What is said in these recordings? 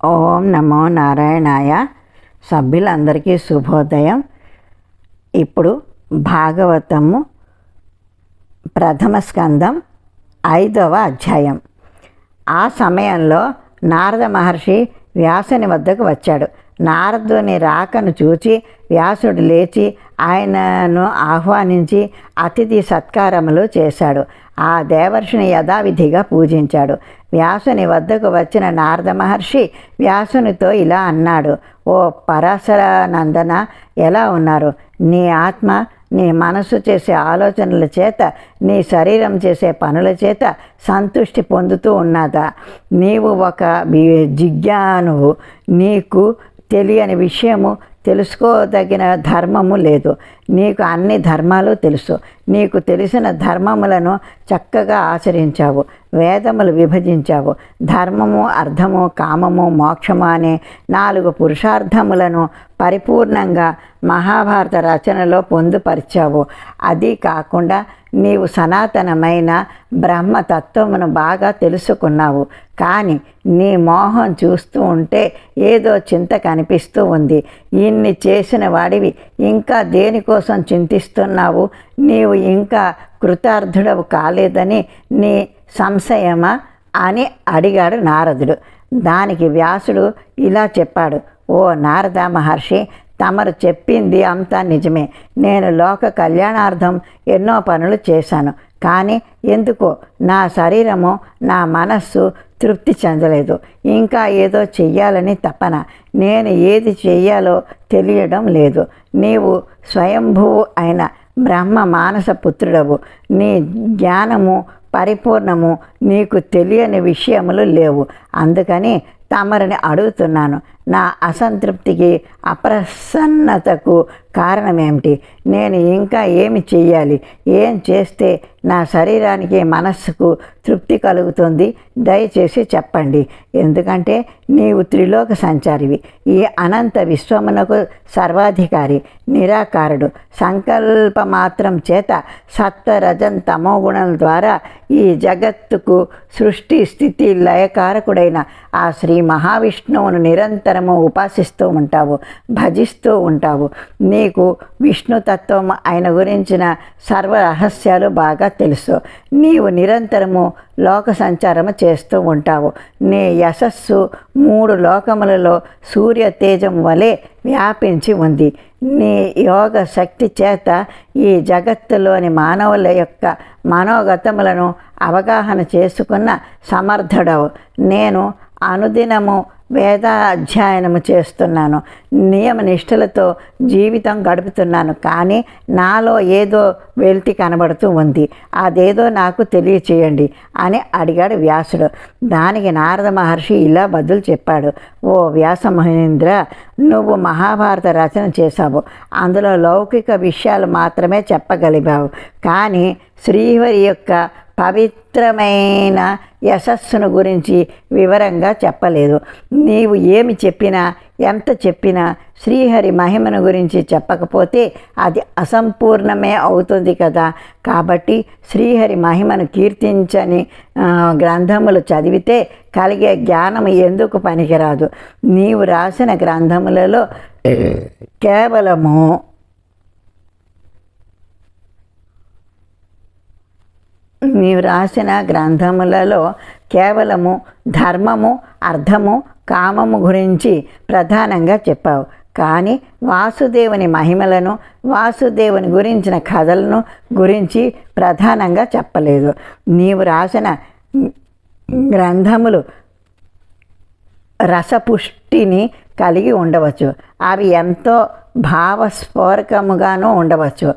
ఓం నమో నారాయణాయ. సభ్యులందరికీ శుభోదయం. ఇప్పుడు భాగవతము ప్రథమ స్కందం 5వ అధ్యాయం. ఆ సమయంలో నారద మహర్షి వ్యాసుని వద్దకు వచ్చాడు. నారదుని రాకను చూచి వ్యాసుడు లేచి ఆయనను ఆహ్వానించి అతిథి సత్కారములు చేశాడు. ఆ దేవర్షిని యథావిధిగా పూజించాడు. వ్యాసుని వద్దకు వచ్చిన నారద మహర్షి వ్యాసునితో ఇలా అన్నాడు: ఓ పరాశర నందన, ఎలా ఉన్నారు? నీ ఆత్మ నీ మనసు చేసే ఆలోచనల చేత, నీ శరీరం చేసే పనుల చేత సంతృష్టి పొందుతూ ఉన్నదా? నీవు ఒక జిజ్ఞానువు. నీకు తెలియని విషయము, తెలుసుకోదగిన ధర్మము లేదు. నీకు అన్ని ధర్మాలు తెలుసు. నీకు తెలిసిన ధర్మములను చక్కగా ఆచరించావు. వేదములు విభజించావు. ధర్మము, అర్థము, కామము, మోక్షము అనే 4 పురుషార్థములను పరిపూర్ణంగా మహాభారత రచనలో పొందుపరిచావు. అది కాకుండా నీవు సనాతనమైన బ్రహ్మతత్వమును బాగా తెలుసుకున్నావు. కానీ నీ మోహం చూస్తూ ఉంటే ఏదో చింత కనిపిస్తూ ఉంది. ఇన్ని చేసిన వాడివి ఇంకా దేనికోసం చింతిస్తున్నావు? నీవు ఇంకా కృతార్థుడవు కాలేదని నీ సంశయమా అని అడిగాడు నారదుడు. దానికి వ్యాసుడు ఇలా చెప్పాడు: ఓ నారద మహర్షి, తమరు చెప్పింది అంతా నిజమే. నేను లోక కళ్యాణార్థం ఎన్నో పనులు చేశాను. కానీ ఎందుకో నా శరీరము, నా మనస్సు తృప్తి చెందలేదు. ఇంకా ఏదో చెయ్యాలని తపన. నేను ఏది చెయ్యాలో తెలియడం లేదు. నీవు స్వయంభువు అయిన బ్రహ్మ మానస పుత్రుడవు. నీ జ్ఞానము పరిపూర్ణము. నీకు తెలియని విషయములు లేవు. అందుకని తమరిని అడుగుతున్నాను. నా అసంతృప్తికి, అప్రసన్నతకు కారణమేమిటి? నేను ఇంకా ఏమి చెయ్యాలి? ఏం చేస్తే నా శరీరానికి, మనస్సుకు తృప్తి కలుగుతుంది? దయచేసి చెప్పండి. ఎందుకంటే నీవు త్రిలోక సంచారివి. ఈ అనంత విశ్వమునకు సర్వాధికారి, నిరాకారుడు. సంకల్ప మాత్రం చేత సత్వరజం తమోగుణం ద్వారా ఈ జగత్తుకు సృష్టి స్థితి లయకారకుడైన ఆ శ్రీ మహావిష్ణువును నిరంతరము ఉపాసిస్తూ ఉంటావు, భజిస్తూ ఉంటావు. నీకు విష్ణుతత్వం ఆయన గురించిన సర్వ రహస్యాలు బాగా తెలుసు. నీవు నిరంతరము లోక సంచారము చేస్తూ ఉంటావు. నీ యశస్సు 3 లోకములలో సూర్య తేజం వలె వ్యాపించి ఉంది. నీ యోగ శక్తి చేత ఈ జగత్తులోని మానవుల యొక్క మనోగతములను అవగాహన చేసుకున్న సమర్థుడవు. నేను అనుదినము వేదాధ్యయనము చేస్తున్నాను. నియమ నిష్ఠలతో జీవితం గడుపుతున్నాను. కానీ నాలో ఏదో వెలితి కనబడుతూ ఉంది. అదేదో నాకు తెలియచేయండి అని అడిగాడు వ్యాసుడు. దానికి నారద మహర్షి ఇలా బదులు చెప్పాడు: ఓ వ్యాస మహేంద్ర, నువ్వు మహాభారత రచన చేశావు. అందులో లౌకిక విషయాలు మాత్రమే చెప్పగలిగావు. కానీ శ్రీహరి యొక్క పవిత్రమైన యశస్సును గురించి వివరంగా చెప్పలేదు. నీవు ఏమి చెప్పినా, ఎంత చెప్పినా శ్రీహరి మహిమను గురించి చెప్పకపోతే అది అసంపూర్ణమే అవుతుంది కదా. కాబట్టి శ్రీహరి మహిమను కీర్తించని గ్రంథములు చదివితే కలిగే జ్ఞానం ఎందుకు పనికిరాదు? నీవు రాసిన గ్రంథములలో కేవలము ధర్మము, అర్థము, కామము గురించి ప్రధానంగా చెప్పావు. కానీ వాసుదేవుని మహిమలను, వాసుదేవుని గురించిన కథలను గురించి ప్రధానంగా చెప్పలేదు. నీవు రాసిన గ్రంథములు రసపుష్టిని కలిగి ఉండవచ్చు. అవి ఎంతో భావస్ఫోరకముగానూ ఉండవచ్చు.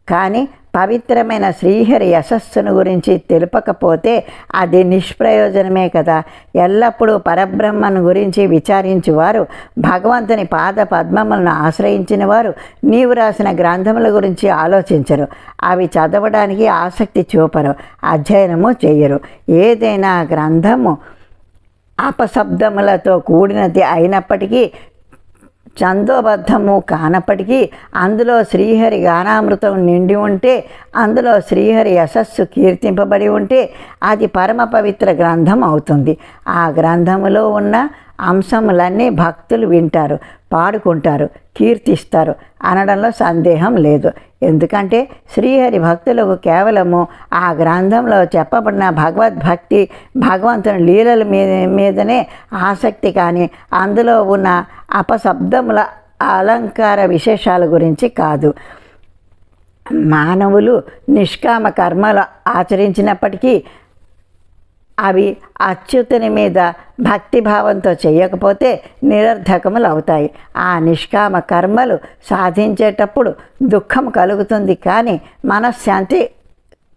కానీ పవిత్రమైన శ్రీహరి యశస్సును గురించి తెలుపకపోతే అది నిష్ప్రయోజనమే కదా. ఎల్లప్పుడూ పరబ్రహ్మను గురించి విచారించువారు, భగవంతుని పాద పద్మములను ఆశ్రయించిన వారు నీవు రాసిన గ్రంథముల గురించి ఆలోచించరు. అవి చదవడానికి ఆసక్తి చూపరు, అధ్యయనము చేయరు. ఏదైనా గ్రంథము అపశబ్దములతో కూడినది అయినప్పటికీ, ఛందోబద్ధము కానప్పటికీ అందులో శ్రీహరి గానామృతం నిండి ఉంటే, అందులో శ్రీహరి యశస్సు కీర్తింపబడి ఉంటే అది పరమ పవిత్ర గ్రంథం అవుతుంది. ఆ గ్రంథములో ఉన్న అంశములన్నీ భక్తులు వింటారు, పాడుకుంటారు, కీర్తిస్తారు అనడంలో సందేహం లేదు. ఎందుకంటే శ్రీహరి భక్తులకు కేవలము ఆ గ్రంథంలో చెప్పబడిన భగవద్భక్తి, భగవంతుని లీలల మీదనే ఆసక్తి, కానీ అందులో ఉన్న అపశబ్దముల అలంకార విశేషాల గురించి కాదు. మానవులు నిష్కామ కర్మలు ఆచరించినప్పటికీ అవి అచ్యుతుని మీద భక్తిభావంతో చేయకపోతే నిరర్ధకములు అవుతాయి. ఆ నిష్కామ కర్మలు సాధించేటప్పుడు దుఃఖం కలుగుతుంది, కానీ మనశ్శాంతి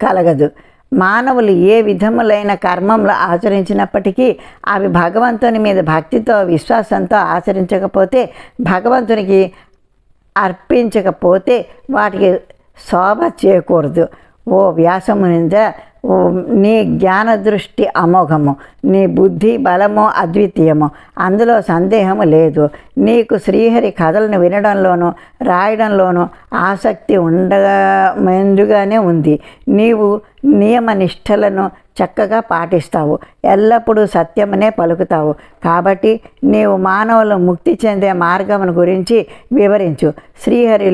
కలగదు. మానవులు ఏ విధములైన కర్మములు ఆచరించినప్పటికీ అవి భగవంతుని మీద భక్తితో, విశ్వాసంతో ఆచరించకపోతే, భగవంతునికి అర్పించకపోతే వాటికి శోభ చేకూరదు. ఓ వ్యాసమునింద, నీ జ్ఞాన దృష్టి అమోఘము, నీ బుద్ధి బలము అద్వితీయము, అందులో సందేహము లేదు. నీకు శ్రీహరి కథలను వినడంలోనూ రాయడంలోనూ ఆసక్తి మెండుగానే ఉంది. నీవు నియమనిష్టలను చక్కగా పాటిస్తావు, ఎల్లప్పుడూ సత్యమునే పలుకుతావు. కాబట్టి నీవు మానవులు ముక్తి చెందే మార్గమును గురించి వివరించు. శ్రీహరి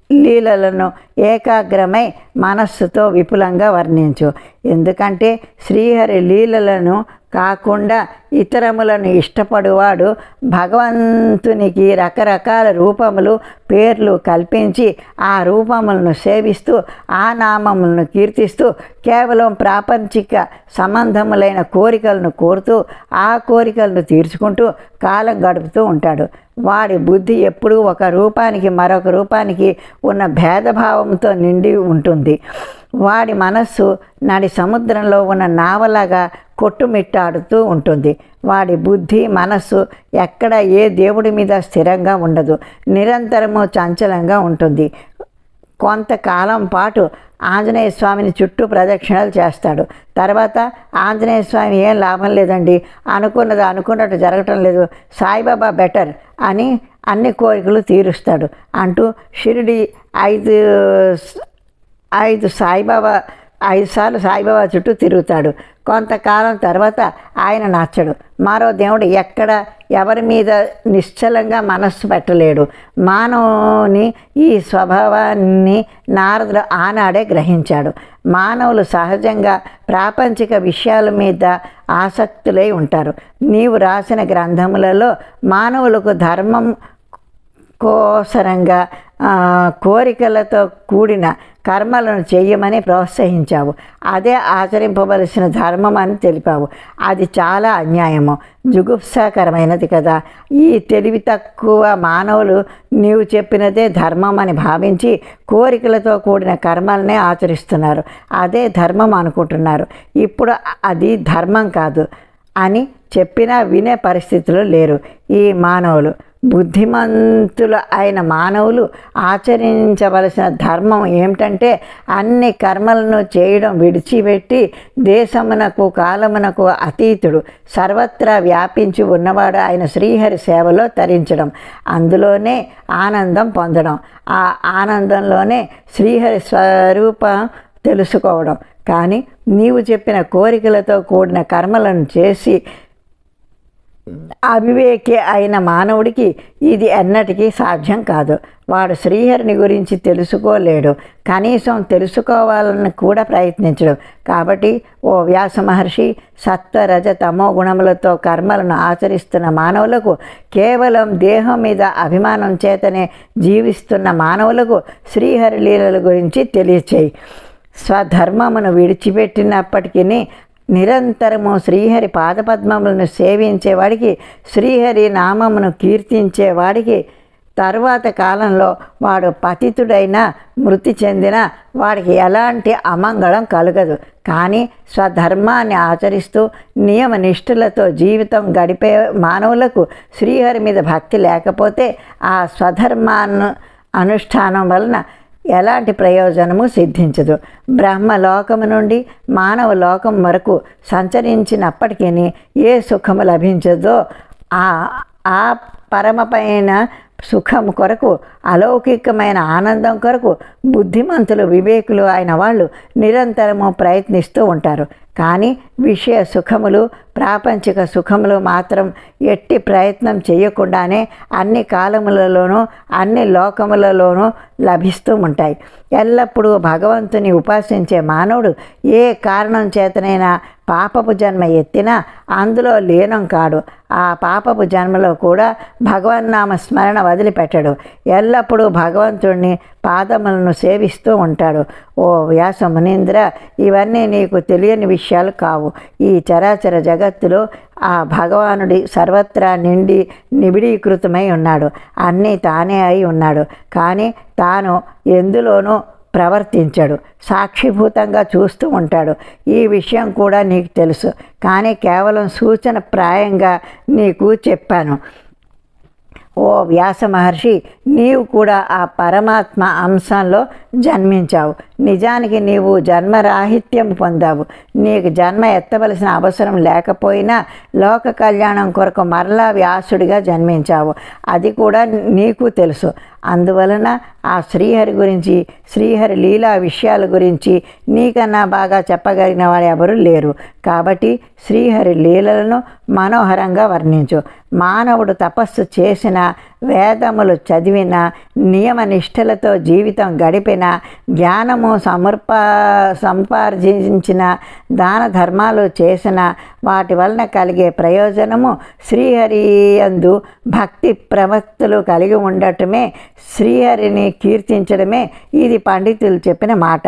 లీలలను ఏకాగ్రమై మనస్సుతో విపులంగా వర్ణించు. ఎందుకంటే శ్రీహరి లీలలను కాకుండా ఇతరములను ఇష్టపడువాడు భగవంతునికి రకరకాల రూపములు, పేర్లు కల్పించి ఆ రూపములను సేవిస్తూ, ఆ నామములను కీర్తిస్తూ, కేవలం ప్రాపంచిక సంబంధములైన కోరికలను కోరుతూ, ఆ కోరికలను తీర్చుకుంటూ కాలం గడుపుతూ ఉంటాడు. వాడి బుద్ధి ఎప్పుడూ ఒక రూపానికి మరొక రూపానికి ఉన్న భేదభావంతో నిండి ఉంటుంది. వాడి మనస్సు నడి సముద్రంలో ఉన్న నావలాగా కొట్టుమిట్టాడుతూ ఉంటుంది. వాడి బుద్ధి, మనస్సు ఎక్కడ ఏ దేవుడి మీద స్థిరంగా ఉండదు, నిరంతరము చంచలంగా ఉంటుంది. కొంతకాలం పాటు ఆంజనేయ స్వామిని చుట్టూ ప్రదక్షిణలు చేస్తాడు. తర్వాత ఆంజనేయ స్వామి ఏం లాభం లేదండి, అనుకున్నది అనుకున్నట్టు జరగటం లేదు, సాయిబాబా బెటర్ అని అన్ని కోరికలు తీరుస్తాడు అంటూ షిరిడి ఐదు సార్లు సాయిబాబా చుట్టూ తిరుగుతాడు. కొంతకాలం తర్వాత ఆయన నచ్చడు, మరో దేవుడు ఎక్కడ ఎవరి మీద నిశ్చలంగా మనస్సు పెట్టలేడు. మానవుని ఈ స్వభావాన్ని నారదుడు ఆనాడే గ్రహించాడు. మానవులు సహజంగా ప్రాపంచిక విషయాల మీద ఆసక్తులై ఉంటారు. నీవు రాసిన గ్రంథములలో మానవులకు ధర్మం కోసరంగా కోరికలతో కూడిన కర్మలను చెయ్యమని ప్రోత్సహించావు. అదే ఆచరింపవలసిన ధర్మం అని తెలిపావు. అది చాలా అన్యాయము, జుగుప్సాకరమైనది కదా. ఈ తెలివి తక్కువ మానవులు నీవు చెప్పినదే ధర్మం అని భావించి కోరికలతో కూడిన కర్మలనే ఆచరిస్తున్నారు. అదే ధర్మం అనుకుంటున్నారు. ఇప్పుడు అది ధర్మం కాదు అని చెప్పినా వినే పరిస్థితిలో లేరు ఈ మానవులు. బుద్ధిమంతులు అయిన మానవులు ఆచరించవలసిన ధర్మం ఏమిటంటే, అన్ని కర్మలను చేయడం విడిచిపెట్టి దేశమునకు కాలమునకు అతీతుడు, సర్వత్రా వ్యాపించి ఉన్నవాడు ఆయన శ్రీహరి సేవలో తరించడం, అందులోనే ఆనందం పొందడం, ఆ ఆనందంలోనే శ్రీహరి స్వరూపం తెలుసుకోవడం. కానీ నీవు చెప్పిన కోరికలతో కూడిన కర్మలను చేసి అవివేకి అయిన మానవుడికి ఇది ఎన్నటికీ సాధ్యం కాదు. వాడు శ్రీహరిని గురించి తెలుసుకోలేడు, కనీసం తెలుసుకోవాలని కూడా ప్రయత్నించడు. కాబట్టి ఓ వ్యాస మహర్షి, సత్వ రజ తమో గుణములతో కర్మలను ఆచరిస్తున్న మానవులకు, కేవలం దేహం మీద అభిమానం చేతనే జీవిస్తున్న మానవులకు శ్రీహరి లీలల గురించి తెలియచేయి. స్వధర్మమును విడిచిపెట్టినప్పటికీ నిరంతరము శ్రీహరి పాదపద్మములను సేవించేవాడికి, శ్రీహరి నామమును కీర్తించేవాడికి తరువాత కాలంలో వాడు పతితుడైనా మృతి చెందిన వాడికి ఎలాంటి అమంగళం కలగదు. కానీ స్వధర్మాన్ని ఆచరిస్తూ నియమనిష్ఠులతో జీవితం గడిపే మానవులకు శ్రీహరి మీద భక్తి లేకపోతే ఆ స్వధర్మాన్ని అనుష్ఠానం వలన ఎలాంటి ప్రయోజనము సిద్ధించదు. బ్రహ్మలోకము నుండి మానవ లోకం వరకు సంచరించినప్పటికీ ఏ సుఖము లభించదో ఆ పరమపైన సుఖము కొరకు, అలౌకికమైన ఆనందం కొరకు బుద్ధిమంతులు, వివేకులు అయిన వాళ్ళు నిరంతరము ప్రయత్నిస్తూ ఉంటారు. కానీ విషయ సుఖములు ప్రాపంచిక సుఖములు మాత్రం ఎట్టి ప్రయత్నం చేయకుండానే అన్ని కాలములలోనూ అన్ని లోకములలోనూ లభిస్తూ ఉంటాయి. ఎల్లప్పుడూ భగవంతుని ఉపాసించే మానవుడు ఏ కారణం చేతనైనా పాపపు జన్మ ఎత్తినా అందులో లీనం కాడు. ఆ పాపపు జన్మలో కూడా భగవన్నామ స్మరణ వదిలిపెట్టడు. ఎల్లప్పుడూ భగవంతుడిని పాదములను సేవిస్తూ ఉంటాడు. ఓ వ్యాస మునీంద్ర, ఇవన్నీ నీకు తెలియని విషయాలు కావు. ఈ చరాచర జగత్తులో ఆ భగవానుడి సర్వత్రా నిండి నిబిడీకృతమై ఉన్నాడు. అన్నీ తానే అయి ఉన్నాడు. కానీ తాను ఎందులోనూ ప్రవర్తించడు. సాక్షిభూతంగా చూస్తూ ఉంటాడు. ఈ విషయం కూడా నీకు తెలుసు. కానీ కేవలం సూచన ప్రాయంగా నీకు చెప్పాను. ఓ వ్యాస మహర్షి, నీవు కూడా ఆ పరమాత్మ అంశంలో జన్మించావు. నిజానికి నీవు జన్మరాహిత్యం పొందావు. నీకు జన్మ ఎత్తవలసిన అవసరం లేకపోయినా లోక కళ్యాణం కొరకు మరలా వ్యాసుడిగా జన్మించావు. అది కూడా నీకు తెలుసు. అందువలన ఆ శ్రీహరి గురించి, శ్రీహరి లీలా విషయాల గురించి నీకన్నా బాగా చెప్పగలిగిన వాడు ఎవరు లేరు. కాబట్టి శ్రీహరి లీలలను మనోహరంగా వర్ణించు. మానవుడు తపస్సు చేసిన, వేదములు చదివిన, నియమనిష్టలతో జీవితం గడిపిన, జ్ఞానము సంపార్జించిన, దాన ధర్మాలు చేసిన వాటి వలన కలిగే ప్రయోజనము శ్రీహరి యందు భక్తి ప్రవక్తులు కలిగి ఉండటమే, శ్రీహరిని కీర్తించడమే ఇది పండితులు చెప్పిన మాట.